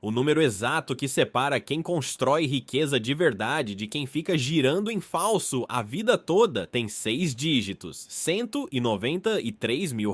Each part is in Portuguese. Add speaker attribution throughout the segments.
Speaker 1: O número exato que separa quem constrói riqueza de verdade de quem fica girando em falso a vida toda tem 6 dígitos, R$ 193 mil.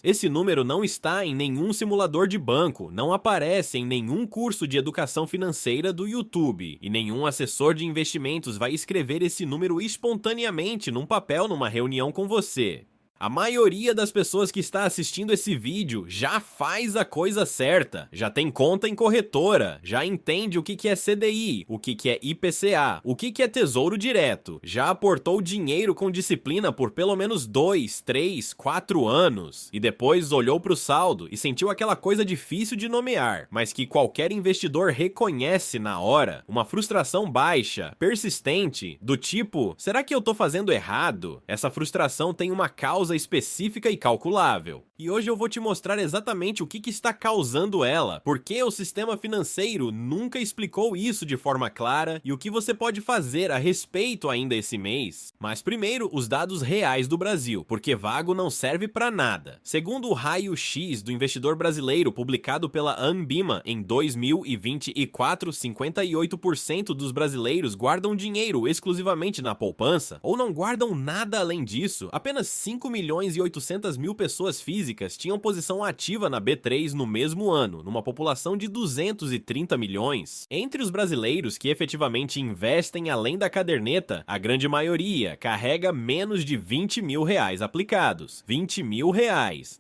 Speaker 1: Esse número não está em nenhum simulador de banco, não aparece em nenhum curso de educação financeira do YouTube, e nenhum assessor de investimentos vai escrever esse número espontaneamente num papel numa reunião com você. A maioria das pessoas que está assistindo esse vídeo já faz a coisa certa, já tem conta em corretora, já entende o que é CDI, o que é IPCA, o que é Tesouro Direto, já aportou dinheiro com disciplina por pelo menos 2, 3, 4 anos, e depois olhou para o saldo e sentiu aquela coisa difícil de nomear, mas que qualquer investidor reconhece na hora, uma frustração baixa, persistente, do tipo, será que eu tô fazendo errado? Essa frustração tem uma causa específica e calculável. E hoje eu vou te mostrar exatamente o que está causando ela, porque o sistema financeiro nunca explicou isso de forma clara e o que você pode fazer a respeito ainda esse mês. Mas primeiro, os dados reais do Brasil, porque vago não serve para nada. Segundo o raio-x do investidor brasileiro publicado pela Anbima em 2024, 58% dos brasileiros guardam dinheiro exclusivamente na poupança ou não guardam nada além disso. Apenas 5.800.000 pessoas físicas tinham posição ativa na B3 no mesmo ano, numa população de 230 milhões. Entre os brasileiros que efetivamente investem além da caderneta, a grande maioria carrega menos de R$ 20 mil aplicados. R$ 20 mil.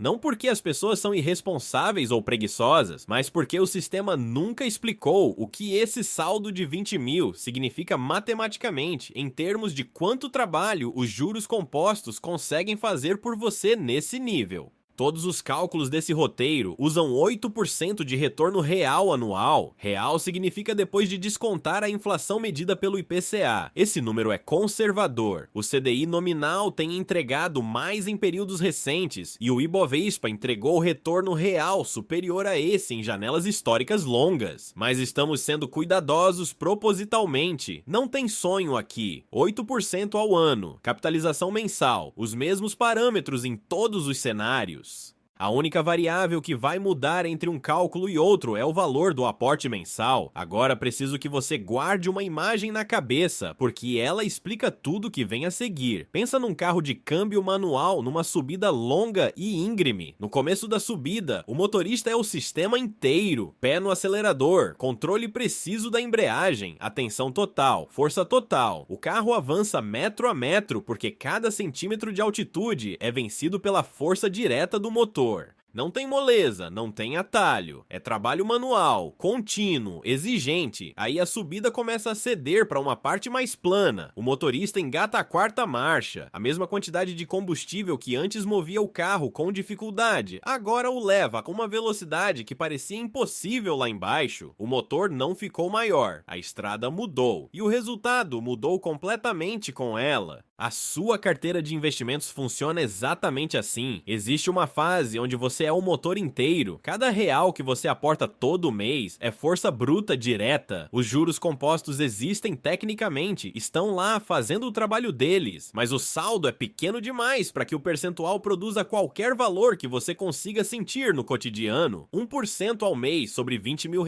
Speaker 1: Não porque as pessoas são irresponsáveis ou preguiçosas, mas porque o sistema nunca explicou o que esse saldo de 20 mil significa matematicamente em termos de quanto trabalho os juros compostos conseguem fazer por você nesse nível. Todos os cálculos desse roteiro usam 8% de retorno real anual. Real significa depois de descontar a inflação medida pelo IPCA. Esse número é conservador. O CDI nominal tem entregado mais em períodos recentes e o Ibovespa entregou retorno real superior a esse em janelas históricas longas. Mas estamos sendo cuidadosos propositalmente. Não tem sonho aqui. 8% ao ano. Capitalização mensal. Os mesmos parâmetros em todos os cenários. A única variável que vai mudar entre um cálculo e outro é o valor do aporte mensal. Agora preciso que você guarde uma imagem na cabeça, porque ela explica tudo que vem a seguir. Pensa num carro de câmbio manual numa subida longa e íngreme. No começo da subida, o motorista é o sistema inteiro. Pé no acelerador, controle preciso da embreagem, atenção total, força total. O carro avança metro a metro, porque cada centímetro de altitude é vencido pela força direta do motor. Não tem moleza, não tem atalho, é trabalho manual, contínuo, exigente, aí a subida começa a ceder para uma parte mais plana, o motorista engata a quarta marcha, a mesma quantidade de combustível que antes movia o carro com dificuldade, agora o leva com uma velocidade que parecia impossível lá embaixo, o motor não ficou maior, a estrada mudou, e o resultado mudou completamente com ela. A sua carteira de investimentos funciona exatamente assim. Existe uma fase onde você é o motor inteiro. Cada real que você aporta todo mês é força bruta direta. Os juros compostos existem tecnicamente, estão lá fazendo o trabalho deles, mas o saldo é pequeno demais para que o percentual produza qualquer valor que você consiga sentir no cotidiano. 1% ao mês sobre R$ 20 mil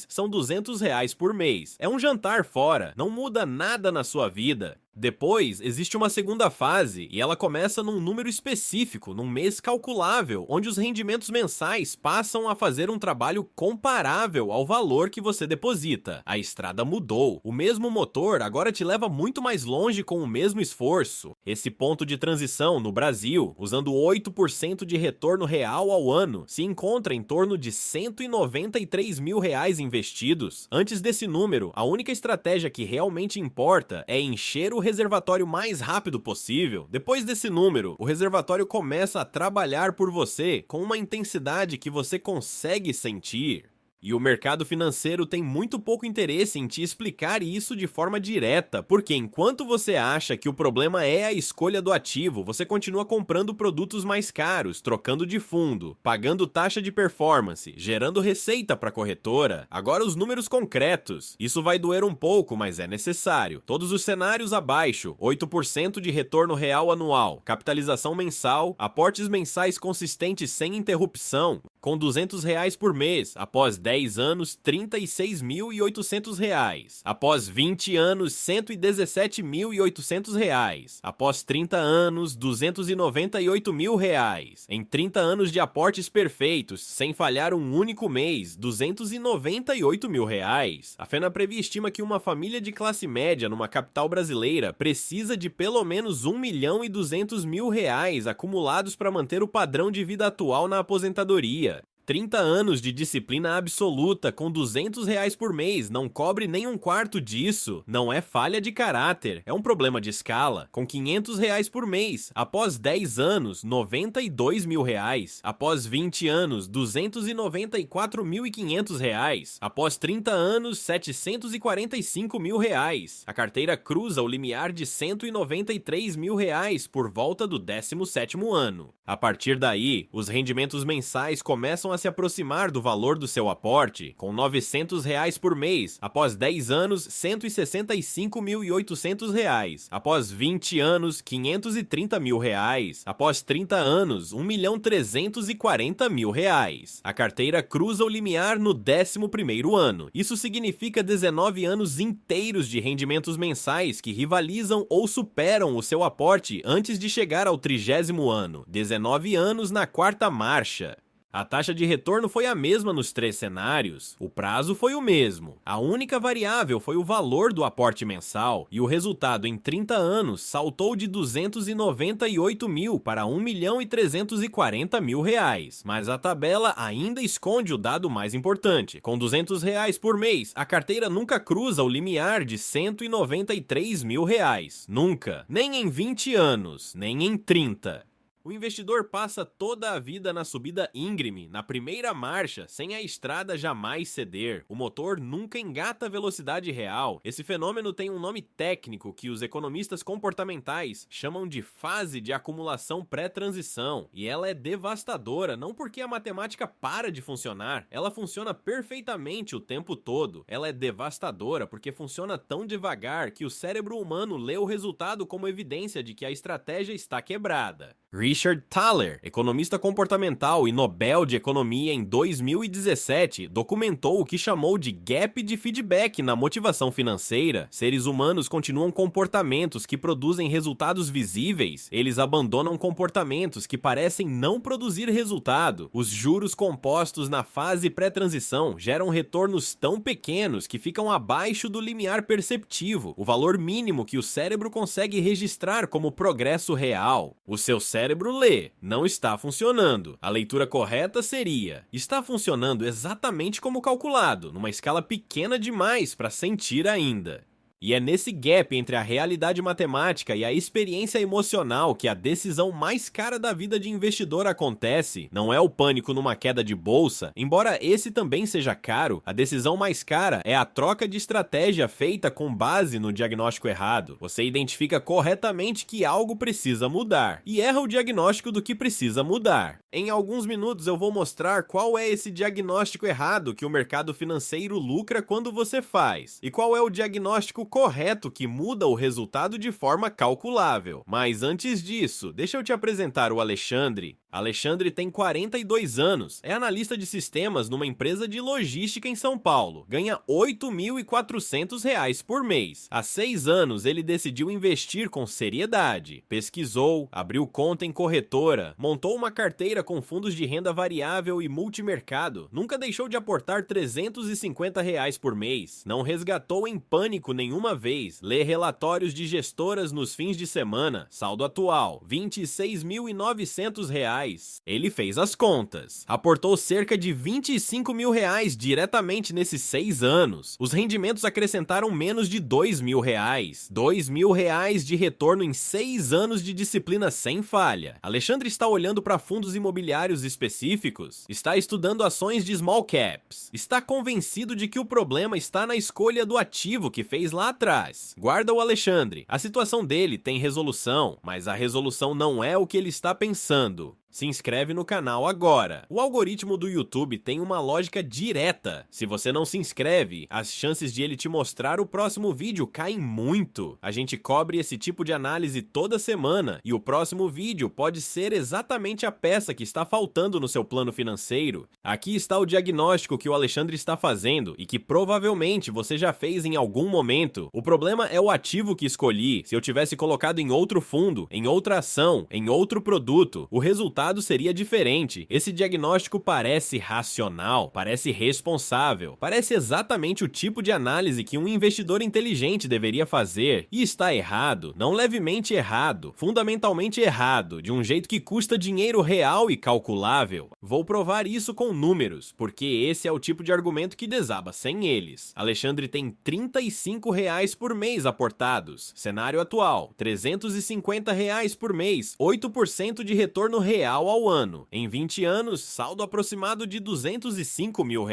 Speaker 1: são R$ 200 por mês. É um jantar fora, não muda nada na sua vida. Depois, existe uma segunda fase, e ela começa num número específico, num mês calculável, onde os rendimentos mensais passam a fazer um trabalho comparável ao valor que você deposita. A estrada mudou. O mesmo motor agora te leva muito mais longe com o mesmo esforço. Esse ponto de transição no Brasil, usando 8% de retorno real ao ano, se encontra em torno de R$ 193 mil investidos. Antes desse número, a única estratégia que realmente importa é encher o reservatório mais rápido possível. Depois desse número, o reservatório começa a trabalhar por você com uma intensidade que você consegue sentir. E o mercado financeiro tem muito pouco interesse em te explicar isso de forma direta, porque enquanto você acha que o problema é a escolha do ativo, você continua comprando produtos mais caros, trocando de fundo, pagando taxa de performance, gerando receita para a corretora. Agora os números concretos. Isso vai doer um pouco, mas é necessário. Todos os cenários abaixo, 8% de retorno real anual, capitalização mensal, aportes mensais consistentes sem interrupção, com R$ 200 por mês, após 10 10 anos, R$ 36.800. Após 20 anos, R$ 117.800. Após 30 anos, R$ 298.000. Em 30 anos de aportes perfeitos, sem falhar um único mês, R$ 298.000. A Fenaprevi estima que uma família de classe média numa capital brasileira precisa de pelo menos R$ 1.200.000 acumulados para manter o padrão de vida atual na aposentadoria. 30 anos de disciplina absoluta com R$ 200 por mês não cobre nem um quarto disso. Não é falha de caráter, é um problema de escala. Com R$ 500 por mês, após 10 anos, R$ 92.000. Após 20 anos, R$ 294.500. Após 30 anos, R$ 745.000. A carteira cruza o limiar de R$ 193.000 por volta do 17º ano. A partir daí, os rendimentos mensais começam a se aproximar do valor do seu aporte, com R$ 900 por mês, após 10 anos, R$ 165.800, após 20 anos, R$ 530.000, após 30 anos, R$ 1.340.000. A carteira cruza o limiar no 11º ano. Isso significa 19 anos inteiros de rendimentos mensais que rivalizam ou superam o seu aporte antes de chegar ao 30º ano. 19 anos na quarta marcha. A taxa de retorno foi a mesma nos 3 cenários, o prazo foi o mesmo, a única variável foi o valor do aporte mensal e o resultado em 30 anos saltou de 298 mil para 1.340.000. Mas a tabela ainda esconde o dado mais importante. Com R$ 200 por mês, a carteira nunca cruza o limiar de R$ 193.000. Nunca, nem em 20 anos, nem em 30. O investidor passa toda a vida na subida íngreme, na primeira marcha, sem a estrada jamais ceder. O motor nunca engata a velocidade real. Esse fenômeno tem um nome técnico que os economistas comportamentais chamam de fase de acumulação pré-transição. E ela é devastadora, não porque a matemática para de funcionar, ela funciona perfeitamente o tempo todo. Ela é devastadora porque funciona tão devagar que o cérebro humano lê o resultado como evidência de que a estratégia está quebrada. Richard Thaler, economista comportamental e Nobel de Economia em 2017, documentou o que chamou de gap de feedback na motivação financeira. Seres humanos continuam comportamentos que produzem resultados visíveis, eles abandonam comportamentos que parecem não produzir resultado. Os juros compostos na fase pré-transição geram retornos tão pequenos que ficam abaixo do limiar perceptivo, o valor mínimo que o cérebro consegue registrar como progresso real. O seu cérebro lê, não está funcionando. A leitura correta seria: está funcionando exatamente como calculado, numa escala pequena demais para sentir ainda. E é nesse gap entre a realidade matemática e a experiência emocional que a decisão mais cara da vida de investidor acontece. Não é o pânico numa queda de bolsa, embora esse também seja caro, a decisão mais cara é a troca de estratégia feita com base no diagnóstico errado. Você identifica corretamente que algo precisa mudar e erra o diagnóstico do que precisa mudar. Em alguns minutos eu vou mostrar qual é esse diagnóstico errado que o mercado financeiro lucra quando você faz, e qual é o diagnóstico correto que muda o resultado de forma calculável. Mas antes disso, deixa eu te apresentar o Alexandre. Alexandre tem 42 anos, é analista de sistemas numa empresa de logística em São Paulo. Ganha R$ 8.400 por mês. Há 6 anos ele decidiu investir com seriedade. Pesquisou, abriu conta em corretora, montou uma carteira com fundos de renda variável e multimercado. Nunca deixou de aportar R$ 350 por mês. Não resgatou em pânico nenhuma vez. Lê relatórios de gestoras nos fins de semana. Saldo atual, R$ 26.900. Ele fez as contas. Aportou cerca de R$ 25.000 diretamente nesses 6 anos. Os rendimentos acrescentaram menos de R$ 2.000. R$ 2.000 de retorno em 6 anos de disciplina sem falha. Alexandre está olhando para fundos imobiliários específicos? Está estudando ações de small caps? Está convencido de que o problema está na escolha do ativo que fez lá atrás? Guarda o Alexandre. A situação dele tem resolução, mas a resolução não é o que ele está pensando. Se inscreve no canal agora. O algoritmo do YouTube tem uma lógica direta. Se você não se inscreve, as chances de ele te mostrar o próximo vídeo caem muito. A gente cobre esse tipo de análise toda semana e o próximo vídeo pode ser exatamente a peça que está faltando no seu plano financeiro. Aqui está o diagnóstico que o Alexandre está fazendo e que provavelmente você já fez em algum momento. O problema é o ativo que escolhi. Se eu tivesse colocado em outro fundo, em outra ação, em outro produto, o resultado seria diferente. Esse diagnóstico parece racional, parece responsável, parece exatamente o tipo de análise que um investidor inteligente deveria fazer. E está errado, não levemente errado, fundamentalmente errado, de um jeito que custa dinheiro real e calculável. Vou provar isso com números, porque esse é o tipo de argumento que desaba sem eles. Alexandre tem R$35 por mês aportados. Cenário atual, R$350 por mês, 8% de retorno real ao ano. Em 20 anos, saldo aproximado de R$205 mil.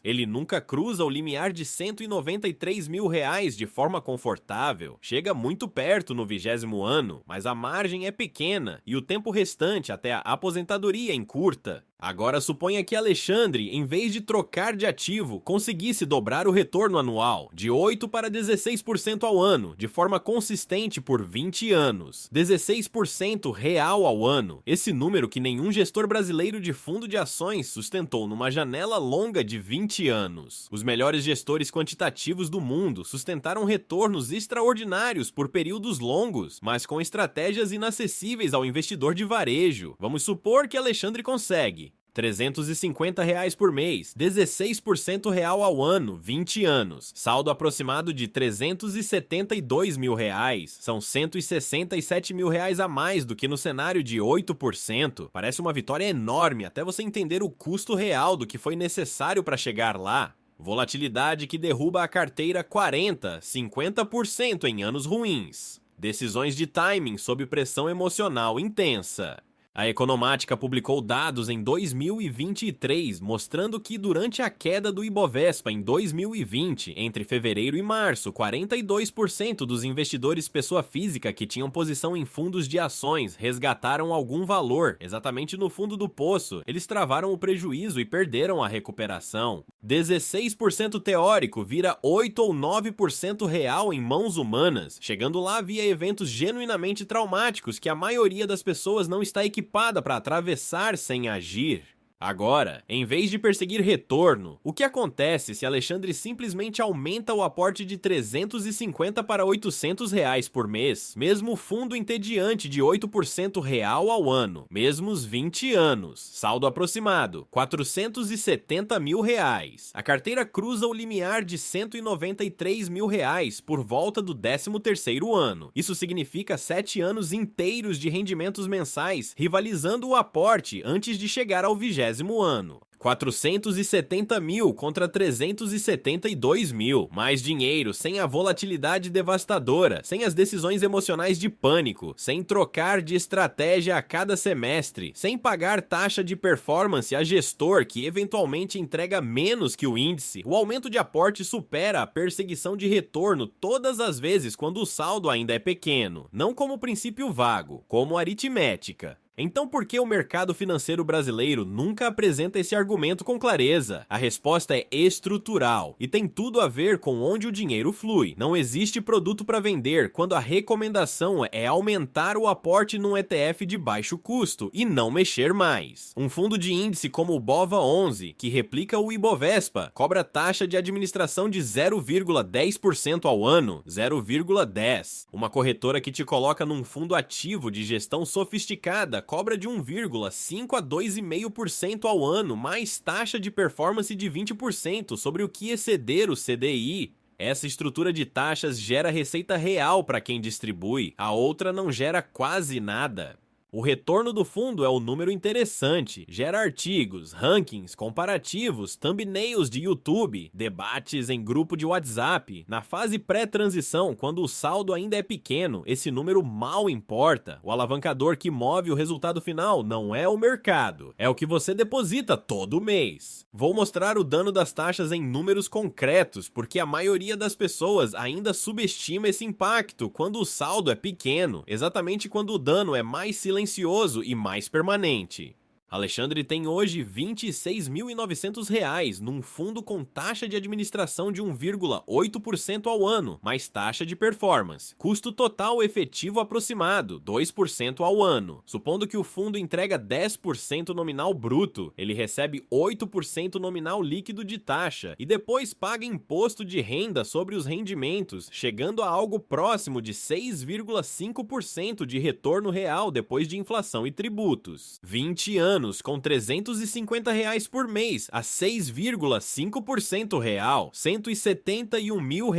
Speaker 1: Ele nunca cruza o limiar de R$193 mil de forma confortável. Chega muito perto no 20º ano, mas a margem é pequena e o tempo restante até a aposentadoria é encurta. Agora suponha que Alexandre, em vez de trocar de ativo, conseguisse dobrar o retorno anual, de 8% para 16% ao ano, de forma consistente por 20 anos. 16% real ao ano, esse número que nenhum gestor brasileiro de fundo de ações sustentou numa janela longa de 20 anos. Os melhores gestores quantitativos do mundo sustentaram retornos extraordinários por períodos longos, mas com estratégias inacessíveis ao investidor de varejo. Vamos supor que Alexandre consegue. R$350 por mês, 16% real ao ano, 20 anos. Saldo aproximado de R$372 mil. São R$167 mil a mais do que no cenário de 8%. Parece uma vitória enorme até você entender o custo real do que foi necessário para chegar lá. Volatilidade que derruba a carteira 40%, 50% em anos ruins. Decisões de timing sob pressão emocional intensa. A Economática publicou dados em 2023 mostrando que durante a queda do Ibovespa em 2020, entre fevereiro e março, 42% dos investidores pessoa física que tinham posição em fundos de ações resgataram algum valor, exatamente no fundo do poço. Eles travaram o prejuízo e perderam a recuperação. 16% teórico vira 8 ou 9% real em mãos humanas, chegando lá via eventos genuinamente traumáticos que a maioria das pessoas não está equipada para atravessar sem agir. Agora, em vez de perseguir retorno, o que acontece se Alexandre simplesmente aumenta o aporte de R$350 para R$800 por mês, mesmo fundo entediante de 8% real ao ano, mesmos 20 anos, saldo aproximado, R$470 mil. A carteira cruza o limiar de R$193 mil por volta do 13º ano. Isso significa 7 anos inteiros de rendimentos mensais, rivalizando o aporte antes de chegar ao 20º ano. 470 mil contra 372 mil. Mais dinheiro, sem a volatilidade devastadora, sem as decisões emocionais de pânico, sem trocar de estratégia a cada semestre, sem pagar taxa de performance a gestor que eventualmente entrega menos que o índice. O aumento de aporte supera a perseguição de retorno todas as vezes quando o saldo ainda é pequeno, não como princípio vago, como aritmética. Então por que o mercado financeiro brasileiro nunca apresenta esse argumento com clareza? A resposta é estrutural e tem tudo a ver com onde o dinheiro flui. Não existe produto para vender quando a recomendação é aumentar o aporte num ETF de baixo custo e não mexer mais. Um fundo de índice como o BOVA11, que replica o Ibovespa, cobra taxa de administração de 0,10% ao ano, 0,10. Uma corretora que te coloca num fundo ativo de gestão sofisticada cobra de 1,5 a 2,5% ao ano, mais taxa de performance de 20% sobre o que exceder o CDI. Essa estrutura de taxas gera receita real para quem distribui, a outra não gera quase nada. O retorno do fundo é um número interessante, gera artigos, rankings, comparativos, thumbnails de YouTube, debates em grupo de WhatsApp. Na fase pré-transição, quando o saldo ainda é pequeno, esse número mal importa. O alavancador que move o resultado final não é o mercado, é o que você deposita todo mês. Vou mostrar o dano das taxas em números concretos, porque a maioria das pessoas ainda subestima esse impacto quando o saldo é pequeno, exatamente quando o dano é mais silencioso silencioso e mais permanente. Alexandre tem hoje R$ 26.900 num fundo com taxa de administração de 1,8% ao ano, mais taxa de performance. Custo total efetivo aproximado, 2% ao ano. Supondo que o fundo entrega 10% nominal bruto, ele recebe 8% nominal líquido de taxa e depois paga imposto de renda sobre os rendimentos, chegando a algo próximo de 6,5% de retorno real depois de inflação e tributos. 20 anos com R$ 350 por mês a 6,5% real, R$ 171 mil.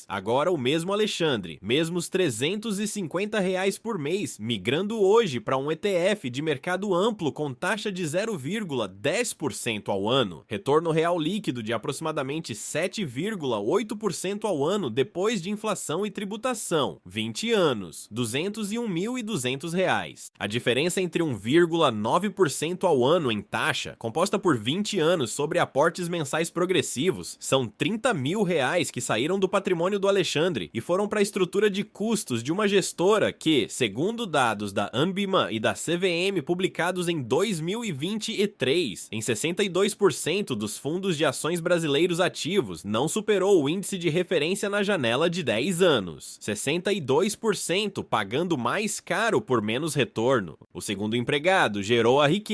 Speaker 1: Agora o mesmo Alexandre, mesmos R$ 350 por mês, migrando hoje para um ETF de mercado amplo com taxa de 0,10% ao ano, retorno real líquido de aproximadamente 7,8% ao ano depois de inflação e tributação, 20 anos, R$ 201.200. A diferença entre 1,9% ao ano em taxa, composta por 20 anos sobre aportes mensais progressivos, são R$ 30 mil que saíram do patrimônio do Alexandre e foram para a estrutura de custos de uma gestora que, segundo dados da Anbima e da CVM publicados em 2023, em 62% dos fundos de ações brasileiros ativos, não superou o índice de referência na janela de 10 anos. 62% pagando mais caro por menos retorno. O segundo empregado gerou a riqueza,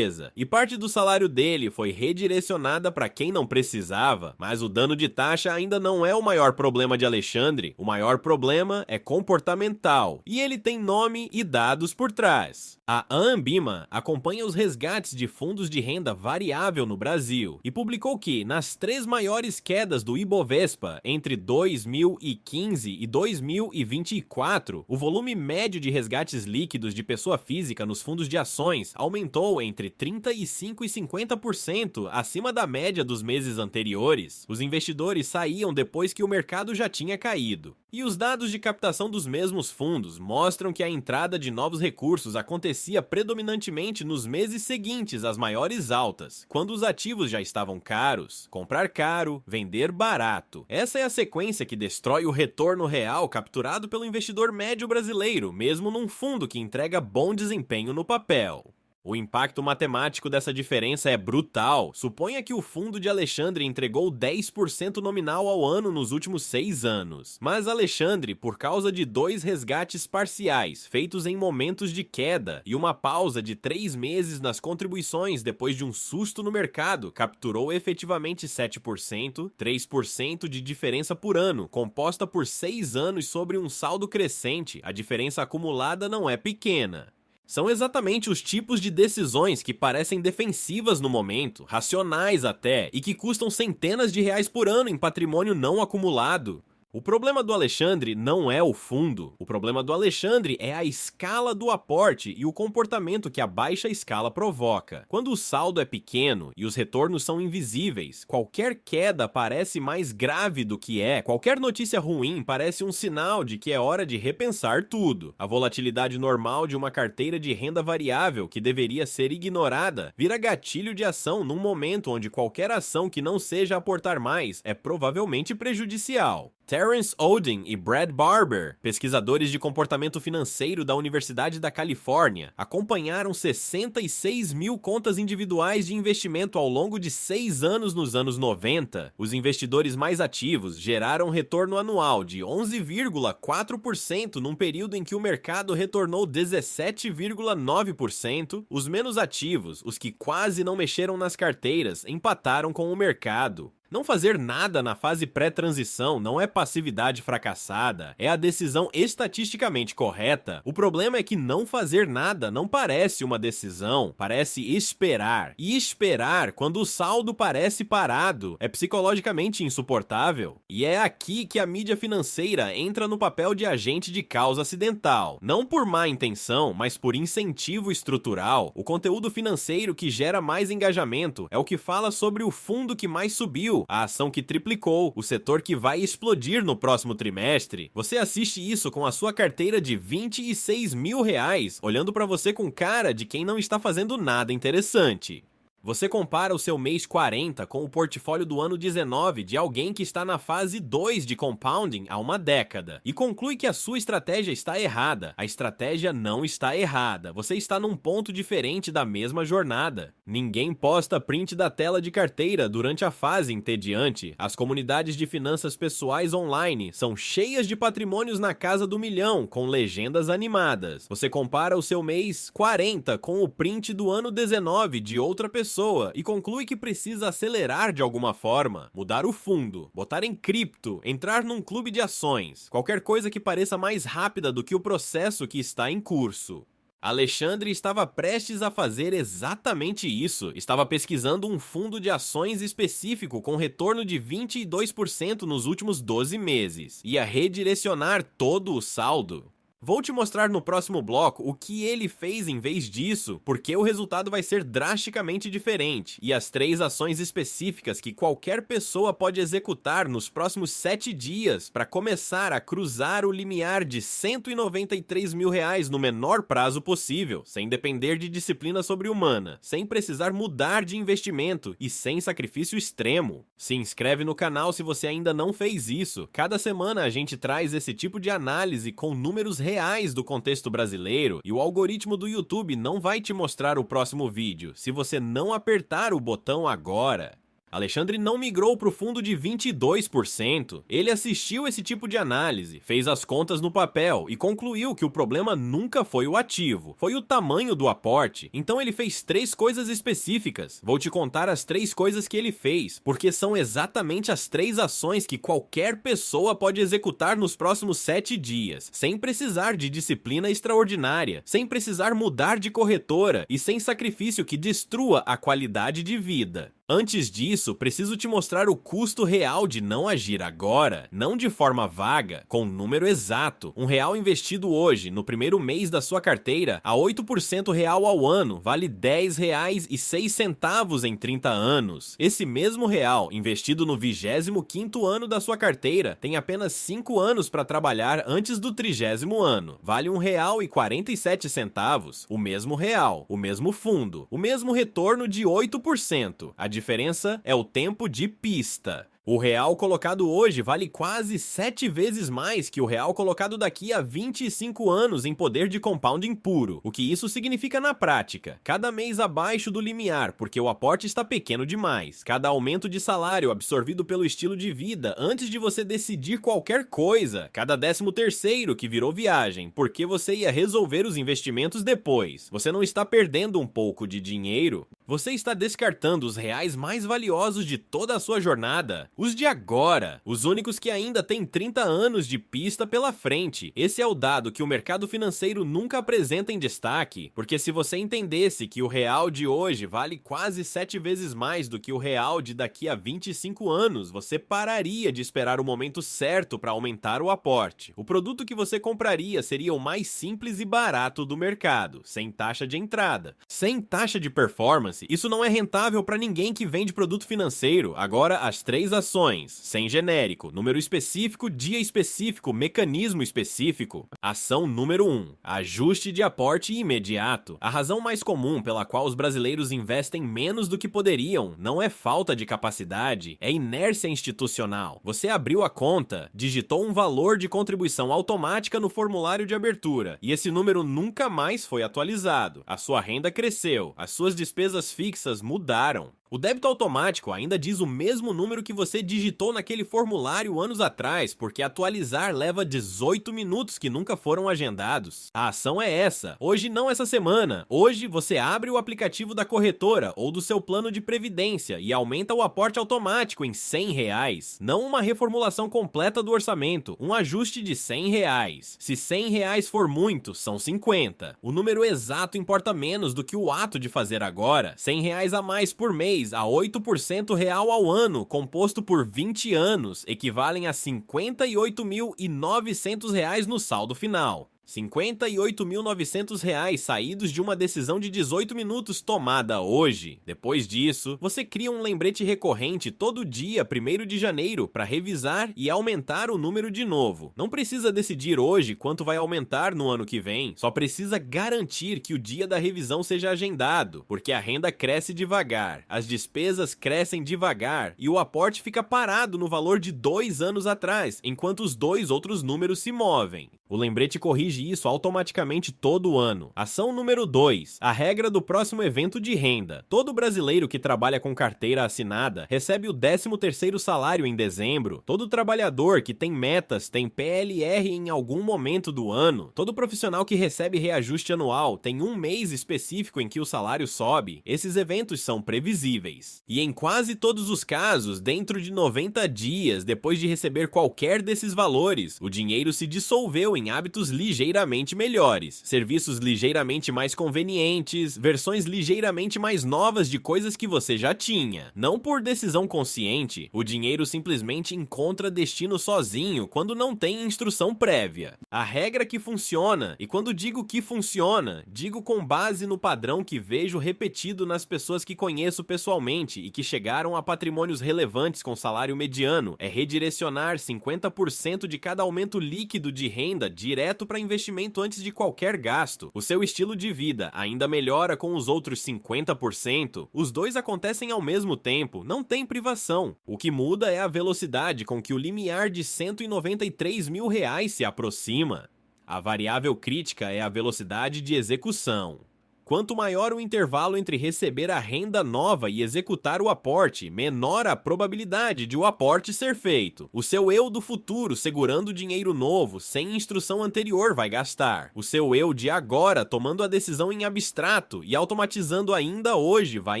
Speaker 1: e parte do salário dele foi redirecionada para quem não precisava, mas o dano de taxa ainda não é o maior problema de Alexandre, o maior problema é comportamental, e ele tem nome e dados por trás. A Anbima acompanha os resgates de fundos de renda variável no Brasil e publicou que, nas 3 maiores quedas do Ibovespa entre 2015 e 2024, o volume médio de resgates líquidos de pessoa física nos fundos de ações aumentou entre 35% e 50% acima da média dos meses anteriores. Os investidores saíam depois que o mercado já tinha caído. E os dados de captação dos mesmos fundos mostram que a entrada de novos recursos acontecia predominantemente nos meses seguintes às maiores altas, quando os ativos já estavam caros. Comprar caro, vender barato. Essa é a sequência que destrói o retorno real capturado pelo investidor médio brasileiro, mesmo num fundo que entrega bom desempenho no papel. O impacto matemático dessa diferença é brutal. Suponha que o fundo de Alexandre entregou 10% nominal ao ano nos últimos 6 anos. Mas Alexandre, por causa de 2 resgates parciais, feitos em momentos de queda, e uma pausa de 3 meses nas contribuições depois de um susto no mercado, capturou efetivamente 7%, 3% de diferença por ano, composta por 6 anos sobre um saldo crescente. A diferença acumulada não é pequena. São exatamente os tipos de decisões que parecem defensivas no momento, racionais até, e que custam centenas de reais por ano em patrimônio não acumulado. O problema do Alexandre não é o fundo. O problema do Alexandre é a escala do aporte e o comportamento que a baixa escala provoca. Quando o saldo é pequeno e os retornos são invisíveis, qualquer queda parece mais grave do que é. Qualquer notícia ruim parece um sinal de que é hora de repensar tudo. A volatilidade normal de uma carteira de renda variável, que deveria ser ignorada, vira gatilho de ação num momento onde qualquer ação que não seja aportar mais é provavelmente prejudicial. Terence Oden e Brad Barber, pesquisadores de comportamento financeiro da Universidade da Califórnia, acompanharam 66 mil contas individuais de investimento ao longo de 6 anos nos anos 90. Os investidores mais ativos geraram retorno anual de 11,4% num período em que o mercado retornou 17,9%. Os menos ativos, os que quase não mexeram nas carteiras, empataram com o mercado. Não fazer nada na fase pré-transição não é passividade fracassada, é a decisão estatisticamente correta. O problema é que não fazer nada não parece uma decisão, parece esperar. E esperar, quando o saldo parece parado, é psicologicamente insuportável. E é aqui que a mídia financeira entra no papel de agente de causa acidental. Não por má intenção, mas por incentivo estrutural. O conteúdo financeiro que gera mais engajamento é o que fala sobre o fundo que mais subiu, a ação que triplicou, o setor que vai explodir no próximo trimestre. Você assiste isso com a sua carteira de 26 mil reais, olhando pra você com cara de quem não está fazendo nada interessante. Você compara o seu mês 40 com o portfólio do ano 19 de alguém que está na fase 2 de compounding há uma década e conclui que a sua estratégia está errada. A estratégia não está errada, você está num ponto diferente da mesma jornada. Ninguém posta print da tela de carteira durante a fase entediante. As comunidades de finanças pessoais online são cheias de patrimônios na casa do milhão, com legendas animadas. Você compara o seu mês 40 com o print do ano 19 de outra pessoa e conclui que precisa acelerar de alguma forma, mudar o fundo, botar em cripto, entrar num clube de ações, qualquer coisa que pareça mais rápida do que o processo que está em curso. Alexandre estava prestes a fazer exatamente isso. Estava pesquisando um fundo de ações específico com retorno de 22% nos últimos 12 meses. Ia redirecionar todo o saldo. Vou te mostrar no próximo bloco o que ele fez em vez disso, porque o resultado vai ser drasticamente diferente, e as 3 ações específicas que qualquer pessoa pode executar nos próximos 7 dias para começar a cruzar o limiar de R$193 mil no menor prazo possível, sem depender de disciplina sobre-humana, sem precisar mudar de investimento e sem sacrifício extremo. Se inscreve no canal se você ainda não fez isso. Cada semana a gente traz esse tipo de análise com números reais do contexto brasileiro e o algoritmo do YouTube não vai te mostrar o próximo vídeo se você não apertar o botão agora. Alexandre não migrou para o fundo de 22%. Ele assistiu esse tipo de análise, fez as contas no papel e concluiu que o problema nunca foi o ativo, foi o tamanho do aporte. Então ele fez 3 coisas específicas. Vou te contar as 3 coisas que ele fez, porque são exatamente as 3 ações que qualquer pessoa pode executar nos próximos 7 dias, sem precisar de disciplina extraordinária, sem precisar mudar de corretora e sem sacrifício que destrua a qualidade de vida. Antes disso, preciso te mostrar o custo real de não agir agora, não de forma vaga, com um número exato. R$1 investido hoje, no primeiro mês da sua carteira, a 8% real ao ano, vale R$10,06 em 30 anos. Esse mesmo real, investido no 25º ano da sua carteira, tem apenas 5 anos para trabalhar antes do 30º ano. Vale R$1,47. O mesmo real, o mesmo fundo, o mesmo retorno de 8%. A diferença é o tempo de pista. O real colocado hoje vale quase 7 vezes mais que o real colocado daqui a 25 anos em poder de compounding puro. O que isso significa na prática? Cada mês abaixo do limiar, porque o aporte está pequeno demais. Cada aumento de salário absorvido pelo estilo de vida antes de você decidir qualquer coisa. Cada 13º que virou viagem, porque você ia resolver os investimentos depois. Você não está perdendo um pouco de dinheiro. Você está descartando os reais mais valiosos de toda a sua jornada. Os de agora, os únicos que ainda têm 30 anos de pista pela frente. Esse é o dado que o mercado financeiro nunca apresenta em destaque, porque se você entendesse que o real de hoje vale quase 7 vezes mais do que o real de daqui a 25 anos, você pararia de esperar o momento certo para aumentar o aporte. O produto que você compraria seria o mais simples e barato do mercado, sem taxa de entrada, sem taxa de performance. Isso não é rentável para ninguém que vende produto financeiro. Agora, as 3 ações, sem genérico, número específico, dia específico, mecanismo específico. Ação número 1, ajuste de aporte imediato. A razão mais comum pela qual os brasileiros investem menos do que poderiam não é falta de capacidade, é inércia institucional. Você abriu a conta, digitou um valor de contribuição automática no formulário de abertura, e esse número nunca mais foi atualizado. A sua renda cresceu, as suas despesas fixas mudaram. O débito automático ainda diz o mesmo número que você digitou naquele formulário anos atrás, porque atualizar leva 18 minutos que nunca foram agendados. A ação é essa. Hoje não essa semana. Hoje você abre o aplicativo da corretora ou do seu plano de previdência e aumenta o aporte automático em R$100. Não uma reformulação completa do orçamento, um ajuste de R$100. Se R$100 for muito, são 50. O número exato importa menos do que o ato de fazer agora. R$100 a mais por mês a 8% real ao ano, composto por 20 anos, equivalem a R$58.900 no saldo final. R$ 58.900 saídos de uma decisão de 18 minutos tomada hoje. Depois disso, você cria um lembrete recorrente todo dia 1º de janeiro para revisar e aumentar o número de novo. Não precisa decidir hoje quanto vai aumentar no ano que vem, só precisa garantir que o dia da revisão seja agendado, porque a renda cresce devagar, as despesas crescem devagar e o aporte fica parado no valor de 2 anos atrás, enquanto os 2 outros números se movem. O lembrete corrige isso automaticamente todo ano. Ação número 2. A regra do próximo evento de renda. Todo brasileiro que trabalha com carteira assinada recebe o 13º salário em dezembro. Todo trabalhador que tem metas tem PLR em algum momento do ano. Todo profissional que recebe reajuste anual tem um mês específico em que o salário sobe. Esses eventos são previsíveis. E em quase todos os casos, dentro de 90 dias depois de receber qualquer desses valores, o dinheiro se dissolveu em hábitos ligeiramente melhores, serviços ligeiramente mais convenientes, versões ligeiramente mais novas de coisas que você já tinha. Não por decisão consciente, o dinheiro simplesmente encontra destino sozinho quando não tem instrução prévia. A regra que funciona, e quando digo que funciona, digo com base no padrão que vejo repetido nas pessoas que conheço pessoalmente e que chegaram a patrimônios relevantes com salário mediano, é redirecionar 50% de cada aumento líquido de renda direto para investimento antes de qualquer gasto. O seu estilo de vida ainda melhora com os outros 50%. Os dois acontecem ao mesmo tempo, não tem privação. O que muda é a velocidade com que o limiar de R$ 193 mil se aproxima. A variável crítica é a velocidade de execução. Quanto maior o intervalo entre receber a renda nova e executar o aporte, menor a probabilidade de o aporte ser feito. O seu eu do futuro segurando dinheiro novo, sem instrução anterior, vai gastar. O seu eu de agora tomando a decisão em abstrato e automatizando ainda hoje, vai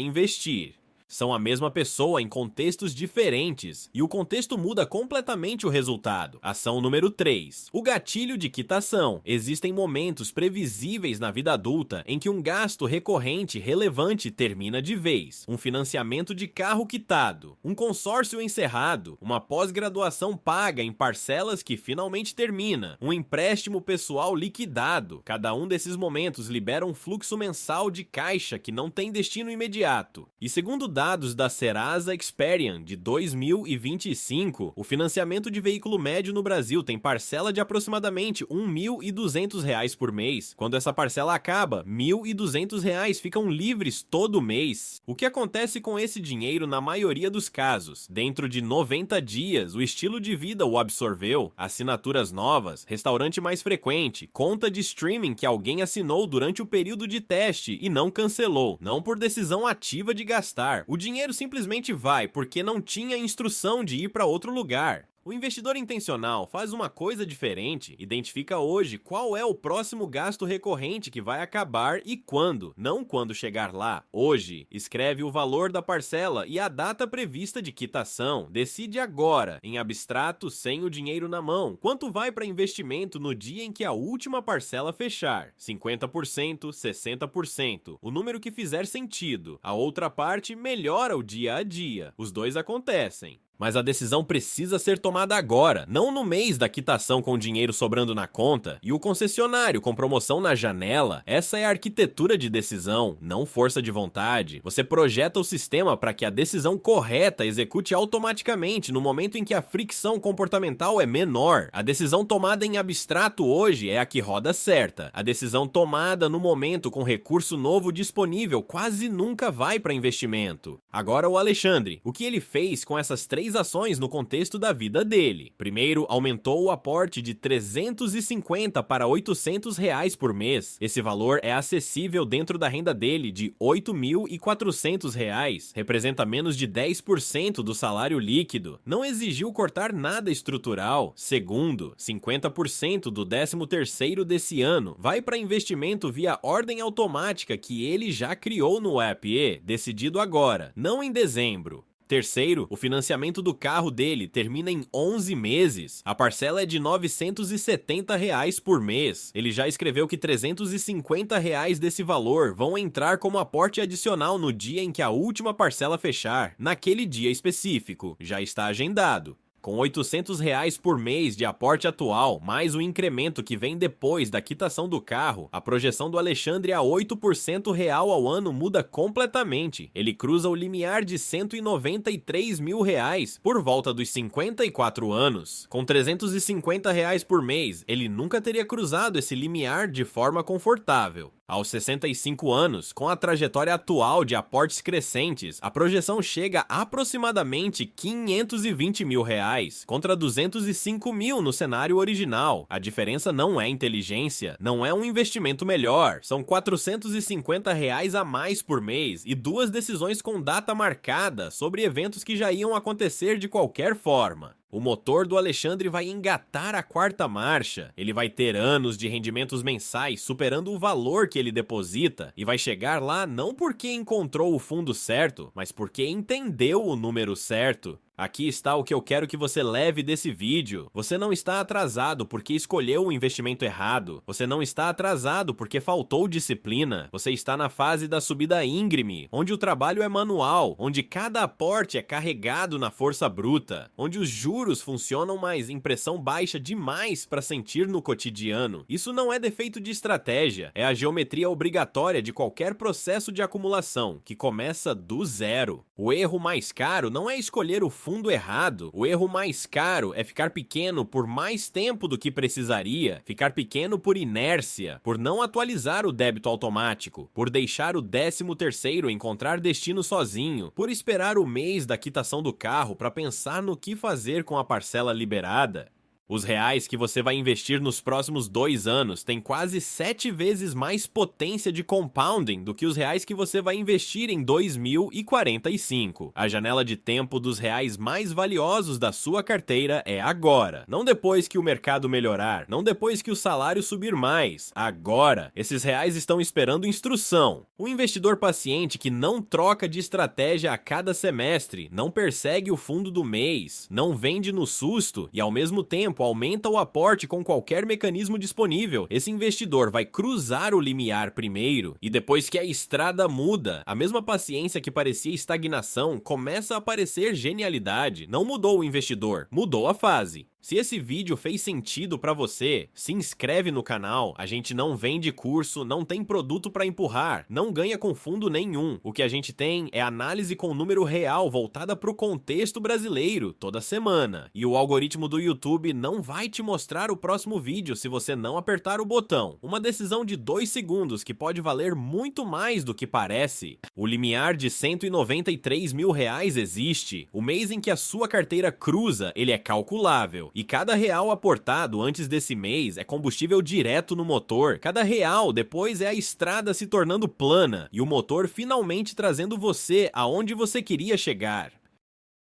Speaker 1: investir. São a mesma pessoa em contextos diferentes, e o contexto muda completamente o resultado. Ação número 3. O gatilho de quitação. Existem momentos previsíveis na vida adulta em que um gasto recorrente relevante termina de vez. Um financiamento de carro quitado, um consórcio encerrado, uma pós-graduação paga em parcelas que finalmente termina, um empréstimo pessoal liquidado. Cada um desses momentos libera um fluxo mensal de caixa que não tem destino imediato. E segundo dados da Serasa Experian de 2025, o financiamento de veículo médio no Brasil tem parcela de aproximadamente R$ 1.200 por mês. Quando essa parcela acaba, R$ 1.200 ficam livres todo mês. O que acontece com esse dinheiro na maioria dos casos? Dentro de 90 dias, o estilo de vida o absorveu, assinaturas novas, restaurante mais frequente, conta de streaming que alguém assinou durante o período de teste e não cancelou, não por decisão ativa de gastar. O dinheiro simplesmente vai porque não tinha instrução de ir para outro lugar. O investidor intencional faz uma coisa diferente, identifica hoje qual é o próximo gasto recorrente que vai acabar e quando, não quando chegar lá, hoje. Escreve o valor da parcela e a data prevista de quitação, decide agora, em abstrato, sem o dinheiro na mão, quanto vai para investimento no dia em que a última parcela fechar, 50%, 60%, o número que fizer sentido. A outra parte melhora o dia a dia, os dois acontecem. Mas a decisão precisa ser tomada agora, não no mês da quitação com dinheiro sobrando na conta e o concessionário com promoção na janela. Essa é a arquitetura de decisão, não força de vontade. Você projeta o sistema para que a decisão correta execute automaticamente no momento em que a fricção comportamental é menor. A decisão tomada em abstrato hoje é a que roda certa. A decisão tomada no momento com recurso novo disponível quase nunca vai para investimento. Agora o Alexandre, o que ele fez com essas 3 ações no contexto da vida dele? Primeiro, aumentou o aporte de 350 para 800 reais por mês. Esse valor é acessível dentro da renda dele de 8.400 reais, representa menos de 10% do salário líquido. Não exigiu cortar nada estrutural. Segundo, 50% do 13º desse ano vai para investimento via ordem automática que ele já criou no app, decidido agora, não em dezembro. Terceiro, o financiamento do carro dele termina em 11 meses. A parcela é de R$ 970 por mês. Ele já escreveu que R$ 350 desse valor vão entrar como aporte adicional no dia em que a última parcela fechar, naquele dia específico. Já está agendado. Com R$ 800 por mês de aporte atual, mais o incremento que vem depois da quitação do carro, a projeção do Alexandre a 8% real ao ano muda completamente. Ele cruza o limiar de R$ 193 mil por volta dos 54 anos. Com R$ 350 por mês, ele nunca teria cruzado esse limiar de forma confortável. Aos 65 anos, com a trajetória atual de aportes crescentes, a projeção chega a aproximadamente R$ 520 mil, contra 205 mil no cenário original. A diferença não é inteligência, não é um investimento melhor, são R$ 450 a mais por mês e duas decisões com data marcada sobre eventos que já iam acontecer de qualquer forma. O motor do Alexandre vai engatar a quarta marcha, ele vai ter anos de rendimentos mensais superando o valor que ele deposita e vai chegar lá não porque encontrou o fundo certo, mas porque entendeu o número certo. Aqui está o que eu quero que você leve desse vídeo. Você não está atrasado porque escolheu o investimento errado. Você não está atrasado porque faltou disciplina. Você está na fase da subida íngreme, onde o trabalho é manual, onde cada aporte é carregado na força bruta, onde os juros funcionam, mas impressão baixa demais para sentir no cotidiano. Isso não é defeito de estratégia, é a geometria obrigatória de qualquer processo de acumulação, que começa do zero. O erro mais caro não é escolher o fundo errado. O erro mais caro é ficar pequeno por mais tempo do que precisaria, ficar pequeno por inércia, por não atualizar o débito automático, por deixar o 13º encontrar destino sozinho, por esperar o mês da quitação do carro para pensar no que fazer com a parcela liberada. Os reais que você vai investir nos próximos 2 anos têm quase 7 vezes mais potência de compounding do que os reais que você vai investir em 2045. A janela de tempo dos reais mais valiosos da sua carteira é agora. Não depois que o mercado melhorar, não depois que o salário subir mais. Agora! Esses reais estão esperando instrução. Um investidor paciente que não troca de estratégia a cada semestre, não persegue o fundo do mês, não vende no susto e ao mesmo tempo aumenta o aporte com qualquer mecanismo disponível. Esse investidor vai cruzar o limiar primeiro e depois que a estrada muda, a mesma paciência que parecia estagnação começa a parecer genialidade. Não mudou o investidor, mudou a fase. Se esse vídeo fez sentido pra você, se inscreve no canal. A gente não vende curso, não tem produto pra empurrar, não ganha com fundo nenhum. O que a gente tem é análise com número real voltada pro contexto brasileiro toda semana. E o algoritmo do YouTube não vai te mostrar o próximo vídeo se você não apertar o botão. Uma decisão de 2 segundos que pode valer muito mais do que parece. O limiar de R$ 193 mil existe. O mês em que a sua carteira cruza, ele é calculável. E cada real aportado antes desse mês é combustível direto no motor. Cada real depois é a estrada se tornando plana e o motor finalmente trazendo você aonde você queria chegar.